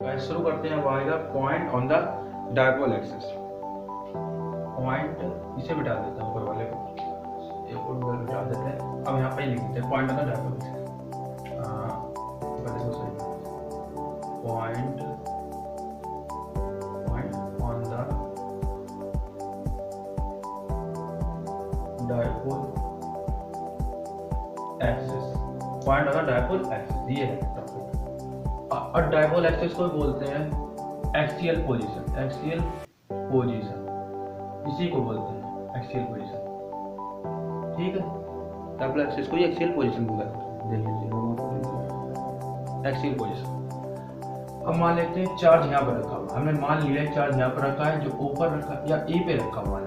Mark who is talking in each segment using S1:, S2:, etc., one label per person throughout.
S1: Guys शुरू करते हैं। अब आएगा point on the dipole axis. Point इसे मिटा देते हैं, ऊपर वाले को एक और मिटा देते हैं। अब यहाँ पे ही लिख देते हैं point on the dipole axis. Point on the dipole axis. Point on the dipole axis, ये है टॉपिक। और डायपोल एक्सिस को बोलते हैं एक्सियल पोजीशन। एक्सियल पोजीशन इसी को बोलते हैं एक्सियल पोजीशन, ठीक है। डायपोल एक्सिस को ही एक्सियल पोजीशन बोला है। देखिए एक्सियल पोजीशन। अब मान लेते हैं चार्ज यहाँ पर रखा हुआ, हमने मान लिया है चार्ज यहाँ पर रखा है, जो ऊपर रखा या ए पे रखा हुआ है।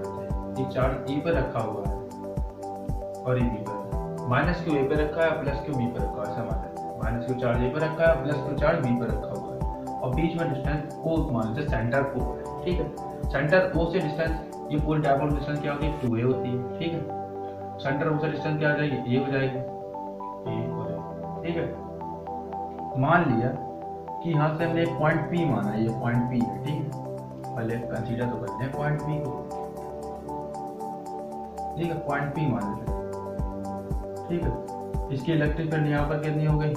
S1: ये चार्ज ए पे रखा हुआ है और ये बी पर, माइनस क्यू ए पे रखा है प्लस क्यू बी पे रखा है, ऐसा मान लेते हैं। माइनस क्यू चार्ज ए पे रखा है प्लस क्यू चार्ज बी पे रखा हुआ है, और बीच में डिस्टेंस ओ मान लेते हैं, सेंटर ओ है, ठीक है। सेंटर ओ से डिस्टेंस, ये पूरी डायपोल डिस्टेंस क्या होती है, 2a होती है, ठीक है। सेंटर ओ से डिस्टेंस क्या आ जाएगी, a हो जाएगी, ठीक है। मान लिया कि यहाँ से हमने एक पॉइंट P माना है, ये पॉइंट P है, ठीक है। पहले कंसीडर तो करते हैं पॉइंट P को, ठीक है। पॉइंट P मान लेते हैं, ठीक है। इसकी इलेक्ट्रिक फील्ड यहाँ पर कितनी हो गई,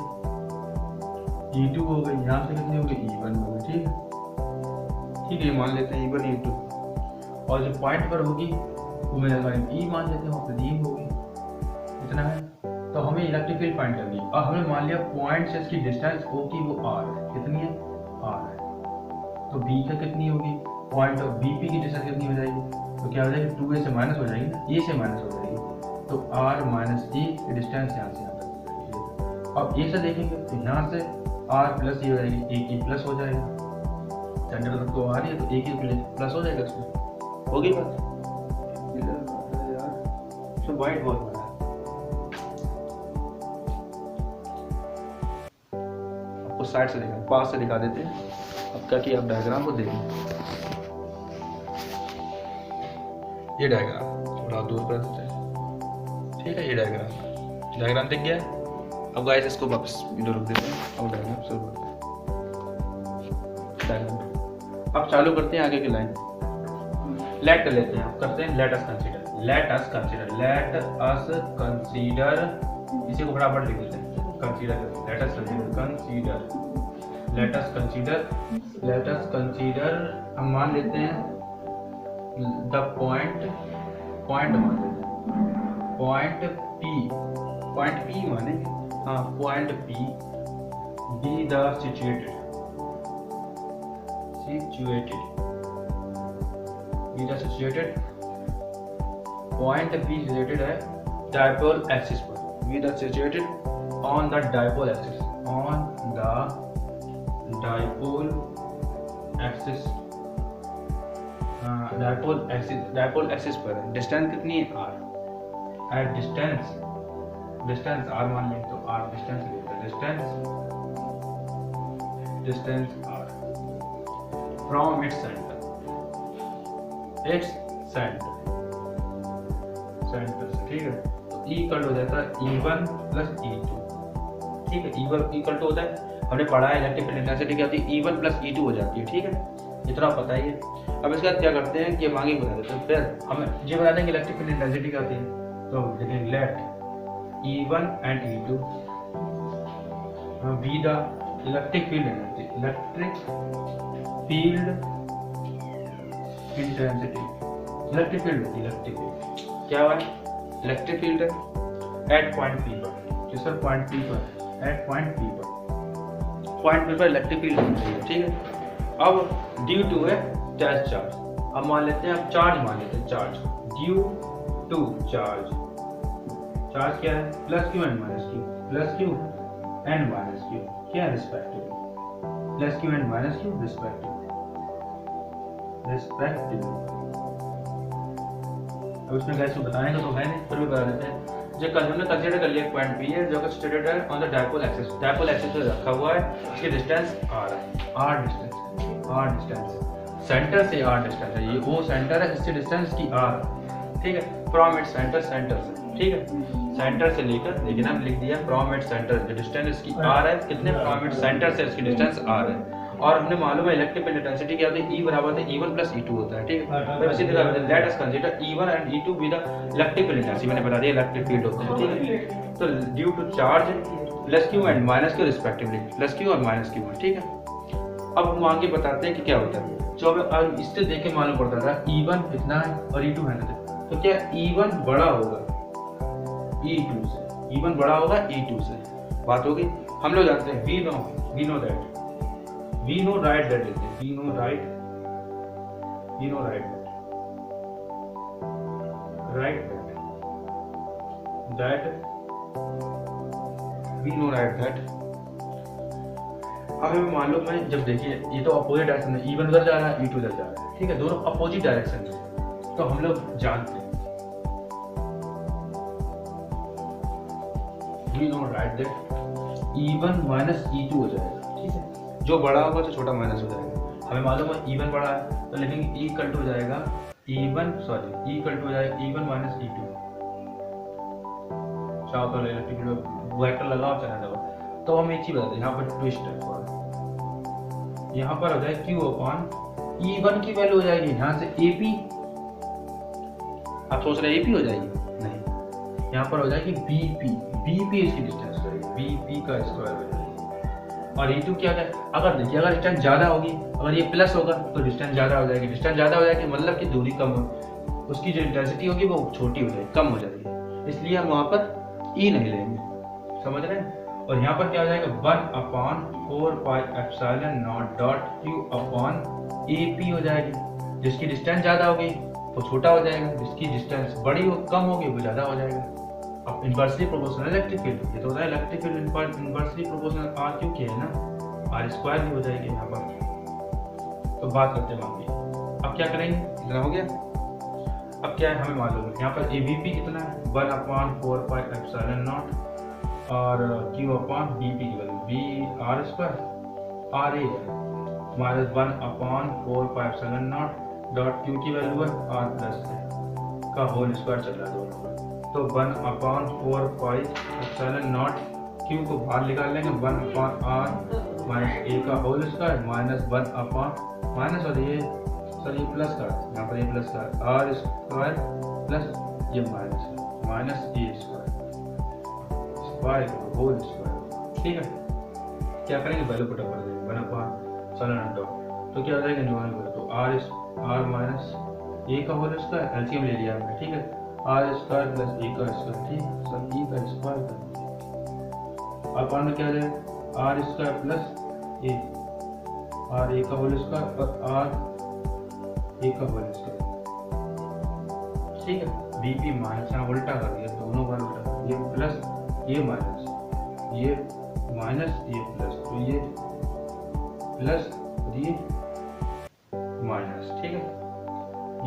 S1: E2 हो गई। यहाँ से कितनी हो गई, E1 हो गई, ठीक है, ठीक है। मान लेते हैं E1 E2, और जो पॉइंट पर होगी वो मेरे E मान लेते हैं, फिर E होगी, इतना है। तो हमें इलेक्ट्रिक फील्ड फाइंड करनी है। और हमने मान लिया पॉइंट से इसकी डिस्टेंस O की वो R है, कितनी है, R है। तो B का कितनी होगी, पॉइंट ऑफ BP की डिस्टेंस कितनी हो जाएगी, तो क्या हो जाएगी, 2a से माइनस हो जाएगी ना, A से माइनस हो जाएगी। तो R माइनस A की डिस्टेंस यहाँ से यहाँ तक। अब A से देखेंगे तो यहाँ से R प्लस ये हो जाएगी, A की प्लस हो जाएगा, सेंटर तक तो आ रही है, तो A की प्लस हो जाएगा, उसमें होगी बात। यार वाइट बहुत बड़ा है। आपको साइड से दिखा, पास से दिखा देते हैं। अब क्या किया, आप डायग्राम को देखें, ये डायग्राम थोड़ा दूर कर देते हैं, ठीक है। ये डायग्राम दिख गया। अब गाइस इसको वापस वीडियो रोक देते हैं। अब डायग्राम शुरू करते हैं। अब चालू करते हैं आगे की लाइन। लेट लेते हैं, करते हैं लेट अस कंसीडर। इसी को फटाफट लिख देते हैं, कंसीडर। Let us consider. हम मान लेते हैं द पॉइंट मान लेते हैं, पॉइंट P माने, हाँ point P be the situated point P situated है डायपोल एक्सिस पर। Be the situated on the dipole axis, dipole axis पर है। डिस्टेंस कितनी है, R। एट डिस्टेंस R मान लें, तो R डिस्टेंस लेते हैं, distance R from its centre से, ठीक है। तो E इक्वल हो जाता है E1 प्लस E2, ठीक है। E1 इक्वल टू होता है, हमने पढ़ा है इलेक्ट्रिक फील्ड इंटेंसिटी क्या होती है, E1 प्लस E2 हो जाती है, ठीक है। इतना पता ही है। अब इसके बाद क्या करते हैं कि हम आगे बता देते हैं, फिर हमें ये बता दें कि इलेक्ट्रिक फील्ड इंटेंसिटी क्या होती है। तो देखें let E1 and E2 be the electric field क्या है, इलेक्ट्रिक फील्ड है एट पॉइंट P पर, जिस पर पॉइंट P पर, एट पॉइंट P पर इलेक्ट्रिक फील्ड होनी चाहिए, ठीक है। अब ड्यू टू है टेस्ट चार्ज। अब मान लेते हैं, अब चार्ज मान लेते हैं, चार्ज ड्यू टू चार्ज क्या है, plus Q and minus q, क्या respectively, plus Q and minus Q respectively. अब इसमें कैसे बताएंगे तो है नहीं, फिर भी बता देते हैं। जो हमने कंसीडर कर लिया पॉइंट P है, जो कि सिचुएटेड है ऑन द डायपोल एक्सिस पे रखा हुआ है। इसकी डिस्टेंस R है, R डिस्टेंस सेंटर से R डिस्टेंस है, ये O सेंटर है, इसकी डिस्टेंस की R, ठीक है। फ्रॉम इट्स सेंटर से, ठीक है, सेंटर से लेकर, लेकिन हम लिख दिया फ्रॉम इट्स सेंटर, जो डिस्टेंस इसकी R है, कितने, फ्रॉम इट्स सेंटर से इसकी डिस्टेंस R है। और हमने मालूम है इलेक्ट्रिक फील्ड इंटेंसिटी क्या होती है, E बराबर है E1 प्लस E2 होता है, ठीक है। तो इसी तरह let us consider E1 and E2 be the electric field intensity, मैंने बता दिया इलेक्ट्रिक फील्ड होते हैं, ठीक है। तो due to charge plus Q and minus Q respectively, plus Q और माइनस क्यू, ठीक है। अब हम आगे बताते हैं कि क्या होता है। जो हमें इससे देख के मालूम पड़ता था E1 इतना है और E2 है, तो क्या E1 बड़ा होगा E2 से, E1 बड़ा होगा E2 से, बात होगी। हम लोग जानते हैं वी नो राइट दैट लेते हैं, वी नो राइट दैट हमें मालूम है। जब देखिए ये तो अपोजिट डायरेक्शन में, E1 उधर जा रहा है E2 उधर जा रहा है, ठीक है, दोनों अपोजिट डायरेक्शन में। तो हम लोग जानते हैं we know right that E1 minus E2 हो जाएगा, ठीक है। जो बड़ा होगा तो छोटा माइनस हो जाएगा। हमें मालूम है E1 बड़ा है तो लेकिन E इक्वल टू हो जाएगा E1 माइनस E2। चाहो तो इलेक्ट्रिक वेक्टर लगाओ चाहे दबाओ। तो हम एक चीज बताते हैं, यहाँ पर ट्विस्ट है थोड़ा, यहाँ पर हो जाए Q अपॉन E1 की वैल्यू हो जाएगी यहाँ से AP। आप सोच रहे AP हो जाएगी, नहीं, यहाँ पर हो जाएगी BP इसकी डिस्टेंस हो जाएगी, BP का स्क्वायर हो जाएगी। और E2 क्या है, अगर देखिए अगर डिस्टेंस ज़्यादा होगी, अगर ये प्लस होगा तो डिस्टेंस ज़्यादा हो जाएगी, मतलब कि दूरी कम हो, उसकी जो इंटेंसिटी होगी वो छोटी हो जाएगी, कम हो जाएगी, इसलिए हम वहाँ पर E नहीं लेंगे, समझ रहे हैं। और यहाँ पर क्या हो जाएगा 1/4 pi epsilon not dot Q upon AP हो जाएगी। जिसकी डिस्टेंस ज़्यादा होगी वो छोटा हो जाएगा, जिसकी डिस्टेंस बड़ी हो कम होगी वो ज़्यादा हो जाएगा। अब इन्वर्सली प्रोपोर्शनल इलेक्ट्रिक फील्ड, ये तो होता है electric field inversely proportional R क्यों किया है ना, R स्क्वायर भी हो जाएगी यहाँ पर। तो बात करते हैं मामले, अब क्या करेंगे, इतना हो गया। अब क्या है हमें मालूम है, यहाँ पर AVP कितना है 1/4 पाई एप्सिलॉन नॉट और Q अपॉन BP की value B R square R A minus 1/4 pi epsilon not dot Q की वैल्यू है R प्लस का होल स्क्वायर चल रहा है दोनों पर। तो 1/4 पाई एप्सिलॉन नॉट Q को बाहर निकाल लेंगे, 1/R माइनस A का होल स्क्वायर माइनस 1/, माइनस और ये सर ये प्लस का, यहाँ पर ये प्लस का R स्क्वायर प्लस ये minus A square whole square, ठीक है। क्या करेंगे, वैल्यू पुट अप कर देंगे 1/, तो क्या हो जाएगा न्यूमरेटर, तो R माइनस A का होल स्क्वायर, एलसीएम ले लिया हमने, ठीक है, R स्क्वायर प्लस A का स्क्वायर, ठीक है, सर E का स्क्वायर कर दीजिए। और पावर में क्या हो जाएगा R square plus A, R A का होल स्क्वायर और R A का होल स्क्वायर, ठीक है। BP माइनस यहाँ उल्टा कर दिया, दोनों बार उल्टा, ये प्लस ये माइनस ये प्लस, तो ये प्लस और ये माइनस, ठीक है।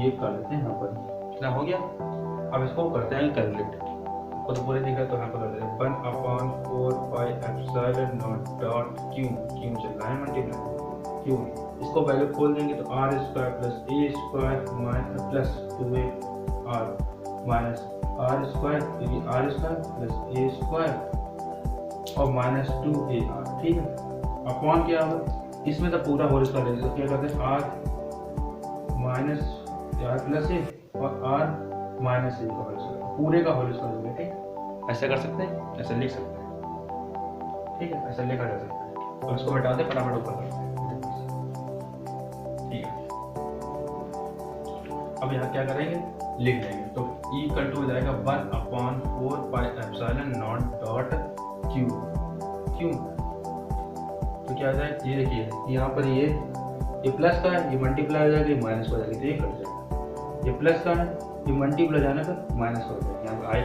S1: ये कर लेते हैं यहाँ पर, कितना हो गया। अब इसको करते हैं कैलकुलेट, आपको तो पूरे दिखा, तो यहाँ पर कर देते हैं 1/4 pi epsilon not dot Q चल रहा है मल्टीप्लाई Q, इसको वैल्यू खोल देंगे तो R square plus A square minus plus 2AR minus R square plus A square और माइनस 2AR, ठीक है। अपॉन क्या होगा, इसमें तो पूरा होल स्क्वायर है, तो क्या करते हैं R minus R plus A और R माइनस A का होल स्क्वायर, पूरे का होल स्क्वायर होगा, ठीक। ऐसा कर सकते हैं, ऐसा लिख सकते हैं, ठीक है, ऐसा लिखा जा सकता है। तो इसको हटा दे, फटाफट ऊपर करते हैं, ठीक है। अब यहाँ क्या करेंगे, लिख देंगे, तो E इक्वल टू हो जाएगा 1/4 pi epsilon not dot Q, तो क्या आ जाएगा, ये देखिए यहाँ पर ये प्लस का है, ये मल्टीप्लाई हो जाएगा, ये माइनस हो जाएगा, तो ये कट जाएगा। ये प्लस का है, ये मल्टीप्लाई जाने पर माइनस हो जाएगा, यहाँ पर आई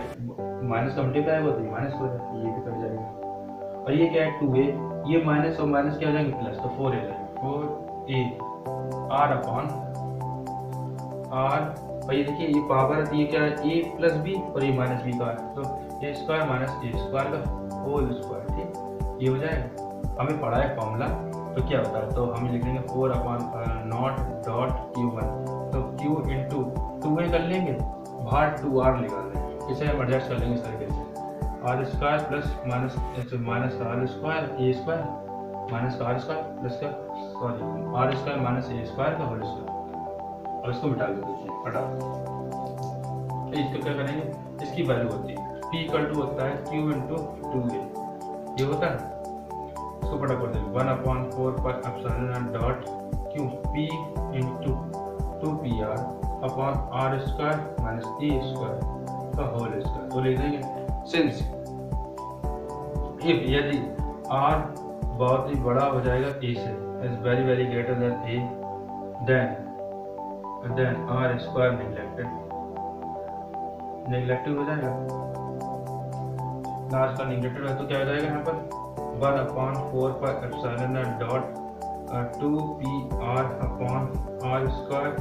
S1: माइनस का मल्टीप्लाई हुआ तो ये माइनस हो जाएगा, ये भी कट जाएगा। और ये क्या है 2A, ये माइनस और माइनस क्या हो जाएंगे प्लस, तो 4A जाएगा, 4A R अपॉन R, और ये देखिए ये पावर है, ये क्या है A प्लस B और ये माइनस B का है, तो A square minus A square का होल स्क्वायर, ठीक, ये हो जाएगा। हमें पढ़ा है फॉर्मूला, तो क्या होता है, तो हम लिख लेंगे 4/0 डॉट Q1, तो Q इंटू 2A कर लेंगे, बाहर 2R निकाल लेंगे, इसे हम एडजस्ट कर लेंगे इस तरीके से, R square plus minus R square A square minus का R स्क्वायर प्लस का sorry R square minus A square का होल स्क्वायर। अब इसको मिटा देते हैं हटा। इसको क्या करेंगे, इसकी वैल्यू होती है p इक्वल टू होता है q इंटू 2a, ये होता है। इसको फटाफट कर देंगे 1/4 पर epsilon dot q p into 2pr upon R square minus A square का होल स्क्वायर। तो लिख देंगे सिंस इफ यदि r बहुत ही बड़ा हो जाएगा a से, is very very greater than a, then R square neglected हो जाएगा। लास्ट का नेग्लेक्टेड है तो क्या हो जाएगा यहाँ पर 1/4 पर epsilon dot 2pr upon R square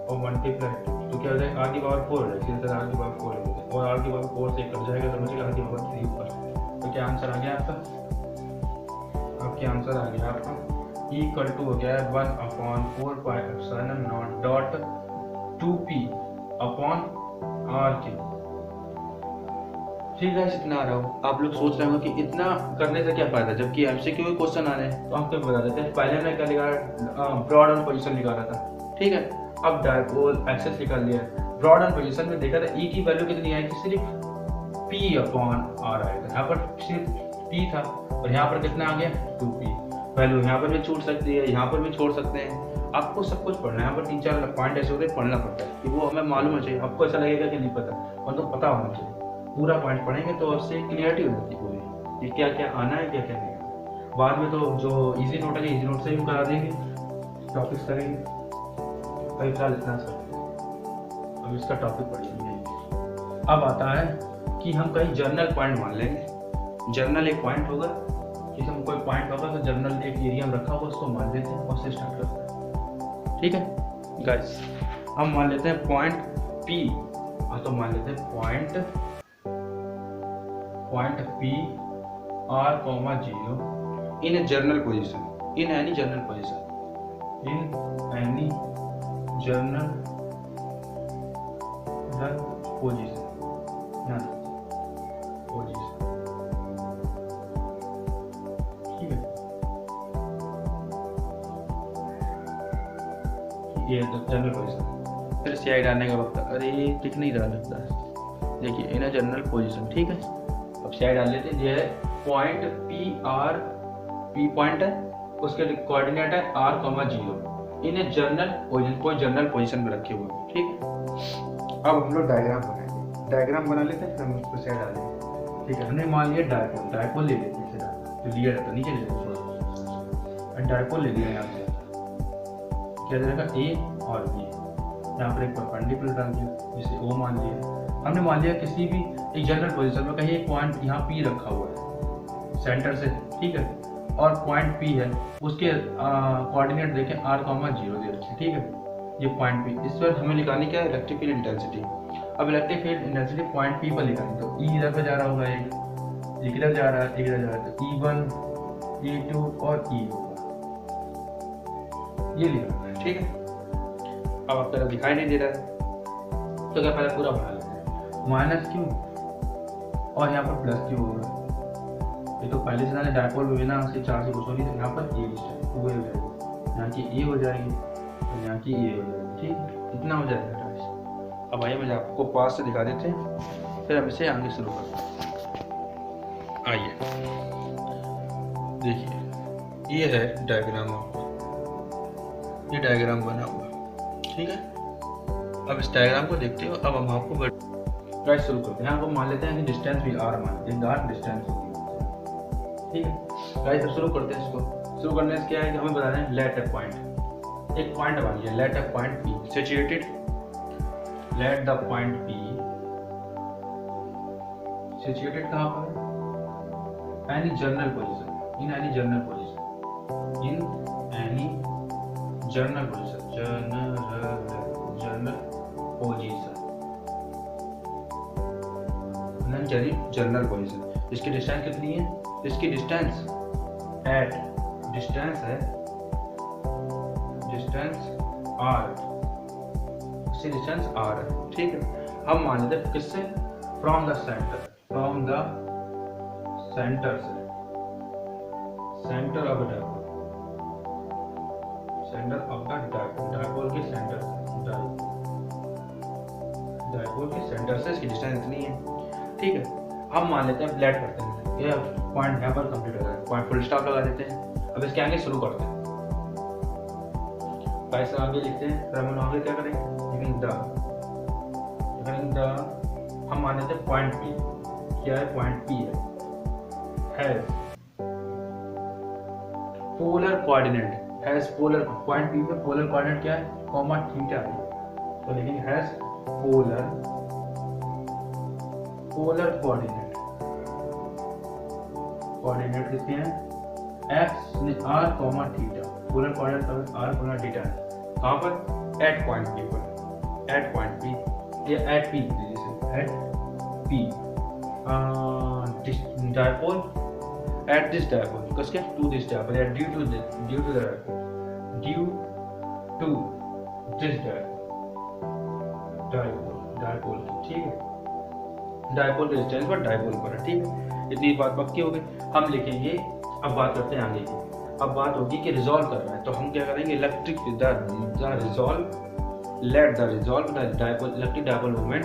S1: और मल्टीप्लाई तो क्या हो जाएगा r की पावर 4 हो जाएगी, इसी तरह r की पावर 4 हो जाएगी और r की पावर 4 से कट जाएगा तो मुझे r की पावर 3 ऊपर। तो क्या आंसर आ गया आपका? आपके आंसर आ गया आपका e इक्वल टू हो गया है 1/4 पर epsilon dot 2p upon r के। ठीक है, इतना आ रहा हो। आप लोग सोच रहे हो कि इतना करने से क्या फायदा, जबकि एमसीक्यू के क्वेश्चन आ रहे हैं। तो आपको बता देते हैं, पहले हमने क्या निकाला, ब्रॉड ऑन पोजीशन निकाला था, ठीक है। अब डायपोल एक्सेस निकाल लिया। ब्रॉड ऑन पोजीशन में देखा था e की वैल्यू कितनी आएगी, सिर्फ p अपॉन r आएगा। यहाँ पर सिर्फ p था और यहाँ पर कितना आ गया 2p। वैल्यू यहाँ पर भी छूट सकती है, यहाँ पर भी छोड़ सकते हैं। आपको सब कुछ पढ़ना है, यहाँ पर 3-4 पॉइंट ऐसे होते हैं पढ़ना पड़ता है कि वो हमें मालूम होना चाहिए। आपको ऐसा लगेगा कि नहीं पता, और तो पता होना चाहिए। पूरा पॉइंट पढ़ेंगे तो उससे क्लियरिटी हो जाती है पूरी कि क्या क्या आना है क्या क्या नहीं आना। बाद में तो जो इजी नोट है इजी नोट से भी करा देंगे, टॉपिक्स करेंगे। कई फिलहाल इतना सर, अब इसका टॉपिक पढ़ेंगे। अब आता है कि हम कहीं जर्नल पॉइंट मान लेंगे। जर्नल एक पॉइंट होगा, किसी में कोई पॉइंट होगा तो जर्नल एक एरिया में रखा होगा, उसको मान लेते हैं और उससे स्टार्ट करते हैं। ठीक है गाइस, हम मान लेते हैं पॉइंट P, तो मान लेते हैं point P R, 0 in a journal position, in any journal position, in any journal position, ठीक है। ये जनरल पोजीशन, फिर CI डालने का वक्त, अरे टिक नहीं रहा लगता है। देखिए इन अ जनरल पोजीशन, ठीक है। अब CI डाल लेते हैं। ये है पॉइंट PR, P पॉइंट है, उसके कोऑर्डिनेट है R, 0 इन ए जर्नल पोजीशन, कोई जर्नल पोजीशन में रखे हुए, ठीक है। अब हम लोग डायग्राम बनाएंगे, डायग्राम बना लेते हैं, हम उसको CI डालेंगे, ठीक है। हमने मान लिया डायपोल, डायपोल ले लेते हैं सीधा, तो लिया जाता नीचे ले लेते हैं, डायपोल ले लिया। यहाँ से क्या जाएगा A और B, यहाँ पर एक परपेंडिकुलर डाल दिया जिसे O मान लिया। हमने मान लिया किसी भी एक जनरल पोजीशन में कहीं एक पॉइंट यहाँ P रखा हुआ है सेंटर से, ठीक है, और पॉइंट P है, उसके कोऑर्डिनेट देखें R, 0 दे रखे, ठीक है। ये पॉइंट P, इस पर हमें निकालनी क्या है, इलेक्ट्रिक फील्ड इंटेंसिटी। अब electric field intensity point P पर निकालनी, तो E इधर पे जा रहा होगा, एक इधर जा रहा है, एक इधर जा रहा है, तो E1, E2 और E होगा, ये लिखा है, ठीक है। अब आप तरह दिखाई नहीं दे रहा है तो क्या पहले पूरा बना लेते हैं, माइनस क्यू और यहाँ पर प्लस क्यू होगा। ये तो पहले से ना डायपोल में बिना उसके 4 से कुछ हो नहीं, तो यहाँ पर ए डिस्टेंस हो जाएगी, यहाँ की ए हो जाएगी और यहाँ की ए हो जाएगी, ठीक है। इतना हो जाएगा। अब आइए मैं आपको पास से दिखा देते हैं, फिर हम इसे आगे शुरू करते हैं। आइए देखिए, ये है डायग्राम, ये डायग्राम बना हुआ, ठीक है। अब इस डायग्राम को देखते हो। अब हम आपको गाइस शुरू करते हैं। यहाँ को मान लेते हैं कि डिस्टेंस भी R मान लेते हैं, R डिस्टेंस होगी, ठीक है गाइस। अब शुरू करते हैं। इसको शुरू करने से क्या है कि हमें बताना है लेट अ पॉइंट, एक पॉइंट मान लिया, let a point P situated, let the point P situated कहाँ पर, any general position, in any general position, in any general position, general position, general position. इसकी डिस्टेंस कितनी है, इसकी डिस्टेंस एट, डिस्टेंस है, डिस्टेंस R, इसकी distance R है, ठीक है। हम मान लेते हैं किससे, from the centre, from the centre से, centre of dipole, centre of the dipole, dipole के सेंटर से इसकी डिस्टेंस इतनी है, ठीक है। हम मान लेते हैं फ्लैट करते हैं, ये पॉइंट यहाँ पर कंप्लीट हो जाएगा, पॉइंट फुल स्टॉप लगा देते हैं। अब इसके आगे शुरू करते हैं, पैसा आगे लिखते हैं, फिर हम आगे क्या करेंगे, हम मान लेते हैं पॉइंट पी, क्या है पॉइंट पी है polar coordinate, has polar, point P पे पोलर कोऑर्डिनेट क्या है, कॉमा थीटा है, तो लिखेंगे हैज पोलर कोऑर्डिनेट, कोऑर्डिनेट किसके हैं X R comma theta, polar coordinate R comma theta है, कहाँ पर, एट पॉइंट पी पर, एट पॉइंट पी या at P, at P dipole at this dipole, किसके to this dipole या due to this dipole, ठीक है, डायपोल के डिस्टेंस पर डायपोल पर है, ठीक है। इतनी बात पक्की हो गई। हम लिखेंगे, अब बात करते हैं आगे की, अब बात होगी कि रिजॉल्व कर रहा है, तो हम क्या करेंगे, electric electric dipole moment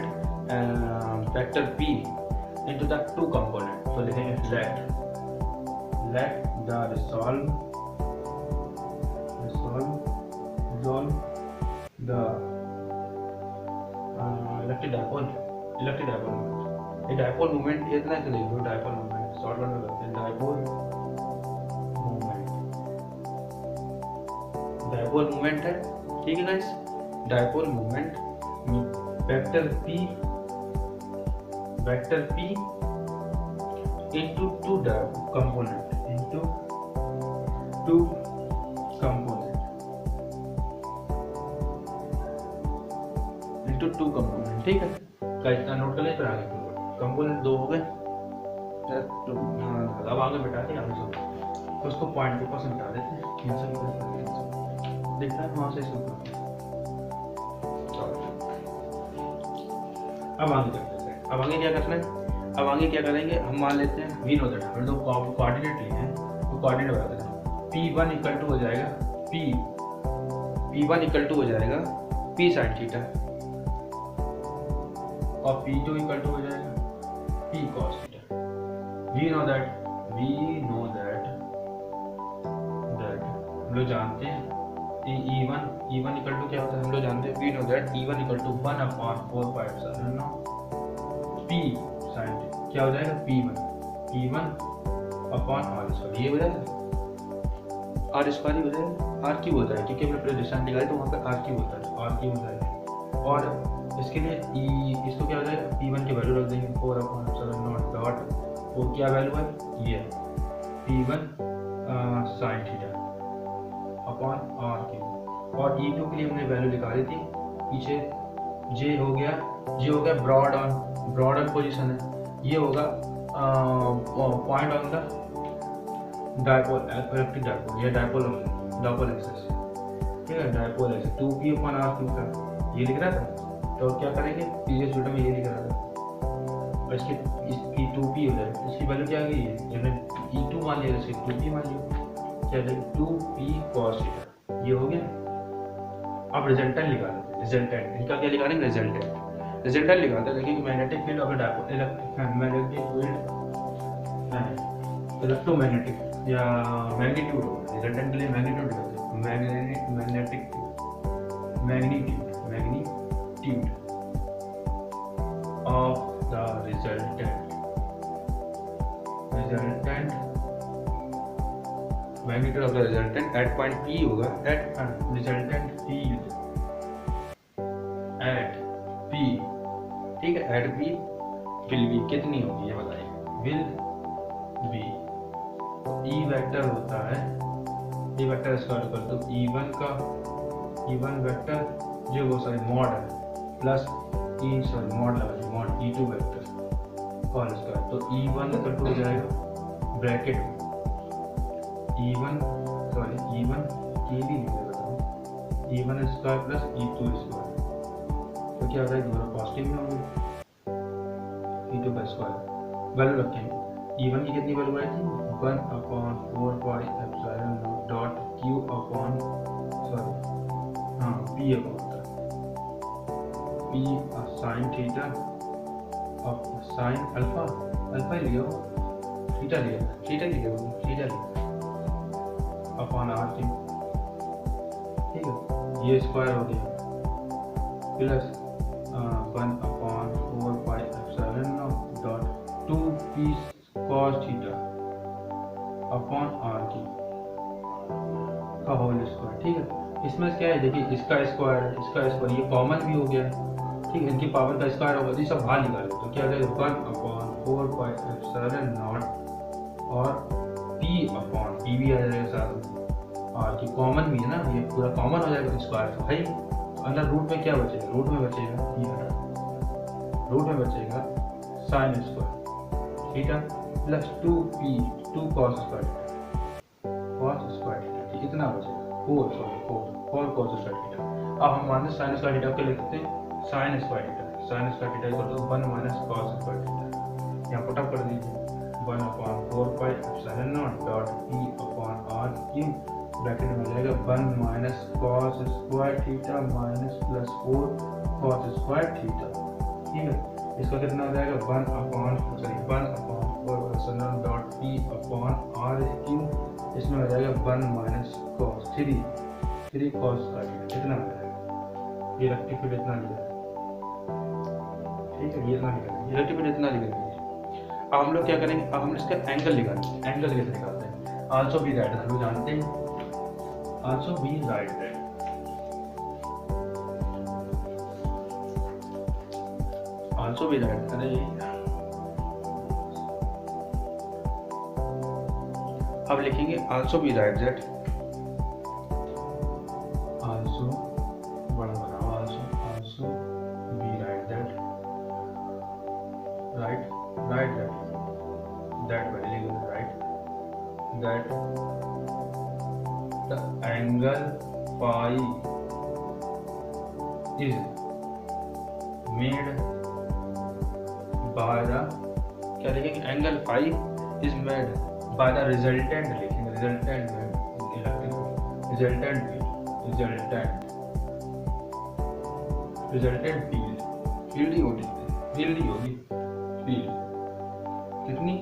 S1: vector p into the two component, तो लिखेंगे let the resolve the electric dipole moment, ये dipole moment इतना ही लिख लो, dipole moment शॉर्ट में करते हैं, dipole moment है, ठीक है guys. dipole moment vector p into two component, ठीक है। का इतना नोट कर ले, फिर आगे कंपोनेंट दो हो गए, अब आगे बैठा के आगे सब, तो उसको पॉइंट के पास मिटा देते हैं, देखना है वहां से शुरू करते हैं। अब आगे करते हैं, अब आगे क्या करना है, अब आगे क्या करेंगे, हम मान लेते हैं वी नो दैट, हम लोग कोऑर्डिनेट लिए हैं, तो कोऑर्डिनेट बता देना, P1 इक्वल टू हो जाएगा P1 इक्वल टू हो जाएगा P sin थीटा, और P2 इक्वल टू हो जाएगा P cos theta. We know that हम लोग जानते हैं E1 इक्वल टू क्या होता है, हम लोग जानते हैं, we know that E1 equal to 1/4 pi epsilon P sin क्या हो जाएगा, P1 अपॉन आर स्क्वायर, ये हो जाएगा आर स्क्वायर ही हो जाएगा, आर क्यूब होता है, क्योंकि हमने प्रेडिक्शन निकाली तो वहाँ पे आर क्यूब होता है, आर क्यूब हो जाएगा। और इसके लिए इसको क्या हो जाएगा, P1 की वैल्यू रख देंगे 4/7 डॉट, वो क्या वैल्यू है, ये P1 sin theta upon R cube, और E2 के लिए हमने वैल्यू निकाली थी पीछे, जे हो गया ब्रॉड ऑन पोजीशन है, ये होगा point on the dipole, electric dipole या डायपोल एक्सिस, ठीक है, dipole axis 2p upon r cube का ये लिख रहा था, तो क्या करेंगे, प्रीवियस वीडियो में ये लिख रहा था, और इसकी 2p हो जाएगी, इसकी वैल्यू क्या आ गई है, हमने E2 मान लिया, इसकी 2p मान लिया, क्या जाएगी 2p cos थीटा, ये हो गया। अब रिजल्टेंट निकाल लेते हैं, रिजल्टेंट इनका क्या निकालेंगे, रिजल्टेंट निकालते हैं, देखिए कि मैग्नेटिक फील्ड और मैग्नेटिक फील्ड इलेक्ट्रोमैग्नेटिक या मैग्नीट्यूड होगा, रिजल्टेंट के लिए मैग्नीट्यूड निकालते हैं, magnitude of the resultant magnitude of the resultant at point P होगा, at resultant field at P, ठीक है, एट P विल बी कितनी होगी ये बताइए, विल बी E वेक्टर होता है, E वेक्टर स्क्वायर कर दो E1 वेक्टर जो वो सॉरी मॉड है प्लस मॉड लगा mod E2 vector whole square, तो E1 इक्वल टू हो जाएगा ब्रैकेट में E1 के भी E1 square plus E2 square, तो क्या हो जाएगा, दोनों पॉजिटिव में होंगे, E2 का स्क्वायर वैल्यू रखेंगे, E1 की कितनी वैल्यू आई थी, 1/4 pi epsilon dot Q upon P upon P sine theta अब साइन अल्फा अल्फा ही लिया थीटा लिया अपॉन आर की, ठीक है, ये स्क्वायर हो गया plus 1 upon 4 pi epsilon not dot 2p cos theta upon R की का होल स्क्वायर, ठीक है। इसमें क्या है देखिए, इसका स्क्वायर है, इसका स्क्वायर, ये कॉमन भी हो गया है, ठीक है, इनकी पावर का स्क्वायर होगा तो ये सब बाहर निकाले तो क्या करेगा 1 अपॉन 4 पाई एप्सिलॉन नॉट और p अपॉन p भी आ जाएगा साथ में, और की कॉमन भी है ना, ये पूरा कॉमन हो जाएगा स्क्वायर तो भाई, तो अंदर रूट में क्या बचेगा, रूट में बचेगा sign square theta plus 2p 2 cos square theta, इतना बचेगा 4 cos स्क्वायर थीटा। अब हम मानते साइन स्क्वायर थीटा के लिखते हैं sine square theta equal to 1 minus cos square theta, यहाँ पुट अप कर दीजिए 1 upon 4 pi epsilon not dot p upon r cube bracket में जाएगा 1 minus cos square theta minus plus 4 cos square theta, ठीक है। इसका कितना हो जाएगा 1 upon 4 epsilon dot p upon r cube, इसमें हो जाएगा 1 minus cos 3 cos square theta, कितना हो जाएगा, ये रेक्टिफाइड इतना लिया, ठीक है, ये इतना लिखा, ये रेक्टिफाइड इतना लिखा। अब हम लोग क्या करेंगे, अब हम इसका एंगल निकालेंगे, एंगल कैसे निकालते हैं, आल्सो बी राइट, हम लोग जानते हैं also be right there, also be right, अरे अब लिखेंगे also be right that, also बड़ा बनाओ, also be right that, right that very right that the angle phi is made by the, क्या लिखेंगे, angle phi is made by the resultant, लिखेंगे resultant field ही होगी, फील्ड कितनी,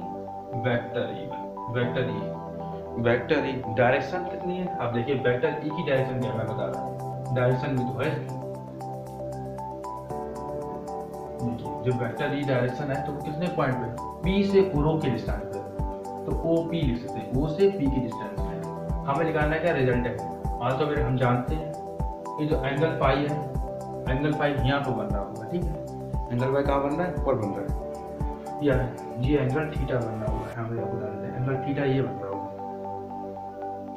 S1: vector E direction कितनी है, आप देखिए वेक्टर ई की डायरेक्शन क्या मैं बता रहा हूँ, डायरेक्शन भी तो है, देखिए जो वेक्टर ई डायरेक्शन है तो वो कितने पॉइंट पे, P से रो के डिस्टेंस पे, तो OP लिख सकते हैं, O से P की डिस्टेंस में, हमें निकालना है क्या, रिजल्टेंट। आल्सो फिर हम जानते हैं कि जो एंगल फाई है, एंगल फाई यहाँ पर बन रहा होगा, ठीक है, एंगल फाई कहाँ बन रहा है, ऊपर बन रहा है, या ये एंगल थीटा बन रहा होगा, हमें आपको जानते हैं एंगल थीटा ये बन रहा होगा,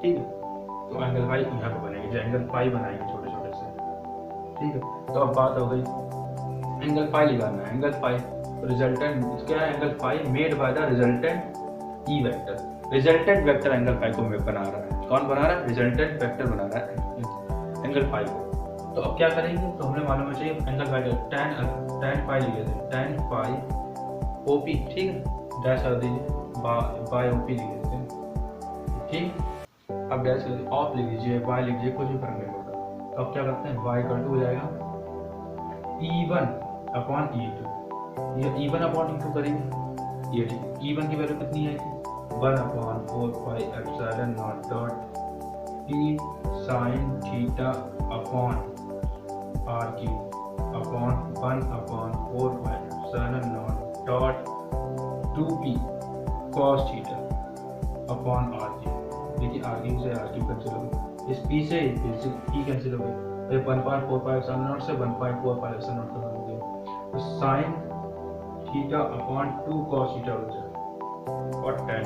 S1: ठीक है, तो एंगल फाई यहाँ पे बनेगी, जो एंगल फाई बनाएंगे छोटे छोटे से, ठीक है। तो अब बात हो गई एंगल फाई निकालना है, एंगल फाई रिजल्टेंट क्या है, angle phi made by the resultant E vector, resultant vector angle phi को बना रहा है, कौन बना रहा है, रिजल्टेंट वेक्टर बना रहा है एंगल फाई को। तो अब क्या करेंगे, तो हमें मालूम है चाहिए एंगल फाई का tan फाई लिखे थे, tan फाई OP, ठीक है, डैश कर दीजिए बाय OP लिख देते हैं, ठीक, अब डैश कर ऑफ लिख दीजिए, बाय लिख दीजिए, कुछ भी फर्क नहीं पड़ता। तो अब क्या करते हैं, y इक्वल टू हो जाएगा E1 अपॉन E2, ये E1 अपॉन E2 करेंगे, ये ठीक है, E1 की वैल्यू कितनी है, 1 upon 4 pi epsilon not dot P sin theta upon R cube upon 1 upon 4 pi epsilon not dot 2P cos theta upon R cube, देखिए R cube से R क्यूब कैंसिल हो गया, इस P से P cancel हो गया, 1.4 पाई epsilon not से 1.4 पाई epsilon not खत्म हो गया, तो sin theta upon 2 cos theta हो जाएगा और tan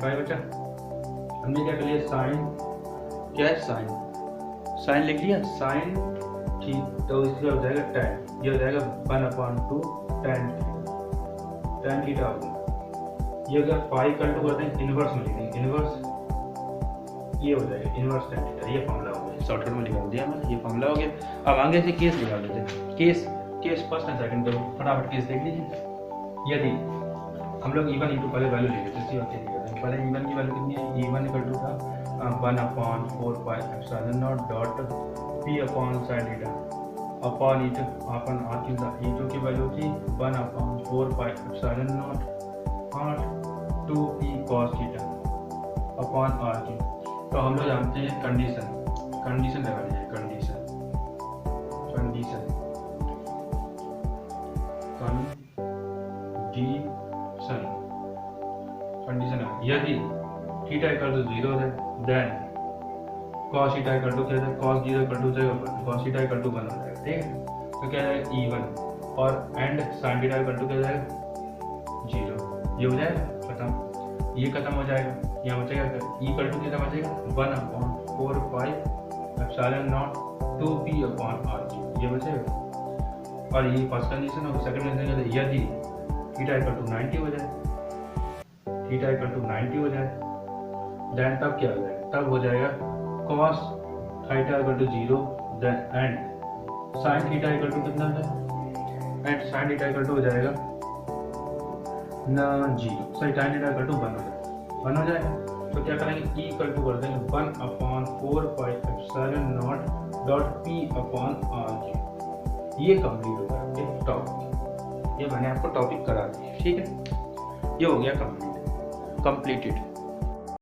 S1: फाई बचा। हमने क्या कर लिया, साइन क्या है, साइन लिख लिया, साइन थीटा, तो इसका हो जाएगा tan, ये हो जाएगा 1/2 tan थीटा हो गया। ये अगर फाई कल टू करते हैं इनवर्स में लिखेंगे, इनवर्स ये हो जाएगा इनवर्स tan थीटा, ये फॉर्मूला हो गया, शॉर्टकट में निकाल दिया मैंने, ये फॉर्मूला हो गया। अब आगे से केस निकाल लेते हैं, केस फर्स्ट एंड सेकंड, तो फटाफट केस देख लीजिए। यदि हम लोग E1 E2 पहले वैल्यू ले लेते हैं, पहले E1 की वैल्यू कितनी है, E1 इक्वल टू था 1/4πε0 p upon sine theta upon eta upon आती ईटू की वैल्यू थी 1/4πε0 2p cos theta upon r की। तो हम लोग जानते हैं कंडीशन लगा लीजिए कंडीशन यदि थीटा इक्वल टू 0 है then cos theta equal to क्या है, cos 0 equal to cos theta equal to 1 हो जाएगा, ठीक है। तो क्या है E1 और and sin theta equal to क्या हो जाएगा 0, ये हो जाएगा खत्म, ये खत्म हो जाएगा, यहाँ बचेगा E इक्वल टू कितना बचेगा 1/4πε0 2p अपॉन r, ये बचेगा। और ये फर्स्ट कंडीशन और सेकंड कंडीशन यदि थीटा इक्वल टू 90 हो जाए, देन तब क्या हो जाएगा, तब हो जाएगा cos theta equal to 0 then and sin theta equal to कितना हो जाएगा, and sin theta equal to हो जाएगा ना 0, sorry sin theta equal to 1 हो जाएगा। तो क्या करेंगे E इक्वल टू कर देंगे 1/4πε0 p अपॉन r, ये कंप्लीट होगा आपके टॉपिक। ये मैंने आपको टॉपिक करा दिया, ठीक है, ये हो गया कंप्लीटेड।